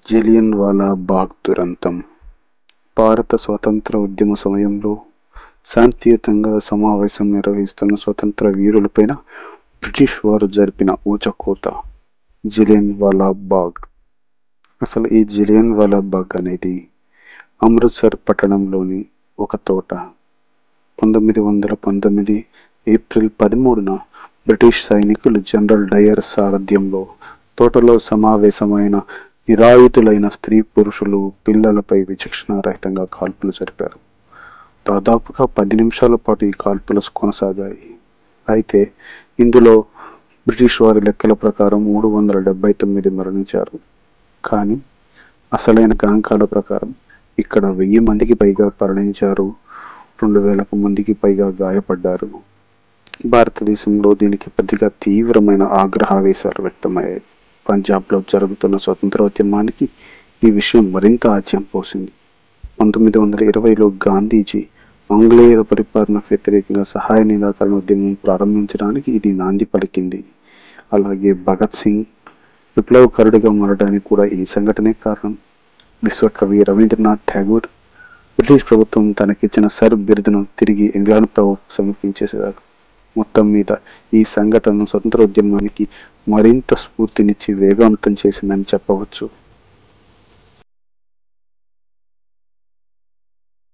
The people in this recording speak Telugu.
జలియన్వాలా బాగ్ దురంతం భారత స్వాతంత్ర ఉద్యమ సమయంలో శాంతియుతంగా సమావేశం నిర్వహిస్తున్న స్వతంత్ర వీరులపైన బ్రిటిష్ వారు జరిపిన ఊచకోత జలియన్వాలా బాగ్. అసలు ఈ జలియన్వాలా బాగ్ అనేది అమృత్సర్ పట్టణంలోని ఒక తోట. 1919 ఏప్రిల్ 13న బ్రిటిష్ సైనికులు జనరల్ డయర్ సారథ్యంలో తోటలో సమావేశమైన నిరాయుధులైన స్త్రీ పురుషులు పిల్లలపై విచక్షణారహితంగా కాల్పులు జరిపారు. దాదాపుగా 10 నిమిషాల పాటు ఈ కాల్పులు కొనసాగాయి. అయితే ఇందులో బ్రిటిష్ వారి లెక్కల ప్రకారం 379 మరణించారు. కానీ అసలైన గణాంకాల ప్రకారం ఇక్కడ 1000 మందికి పైగా మరణించారు, 2000 మందికి పైగా గాయపడ్డారు. భారతదేశంలో దీనికి ప్రతిగా తీవ్రమైన ఆగ్రహావేశాలు వ్యక్తమయ్యాయి. పంజాబ్లో జరుగుతున్న స్వతంత్రోద్యమానికి ఈ విషయం మరింత ఆజ్యం పోసింది. 1920లో గాంధీజీ ఆంగ్లేయుల పరిపాలనకు వ్యతిరేకంగా సహాయ నిరాకరణ ఉద్యమం ప్రారంభించడానికి ఇది నాంది పలికింది. అలాగే భగత్ సింగ్ విప్లవకారుడిగా మారడానికి కూడా ఈ సంఘటనే కారణం. విశ్వకవి రవీంద్రనాథ్ ఠాగూర్ బ్రిటిష్ ప్రభుత్వం తనకిచ్చిన సర్ బిరుదును తిరిగి ఇంగ్లాండ్ ప్రభుత్వం సమర్పించేశారు. మొత్తం మీద ఈ సంఘటన స్వతంత్రోద్యమానికి మరింత స్ఫూర్తినిచ్చి వేగవంతం చేసిందని చెప్పవచ్చు.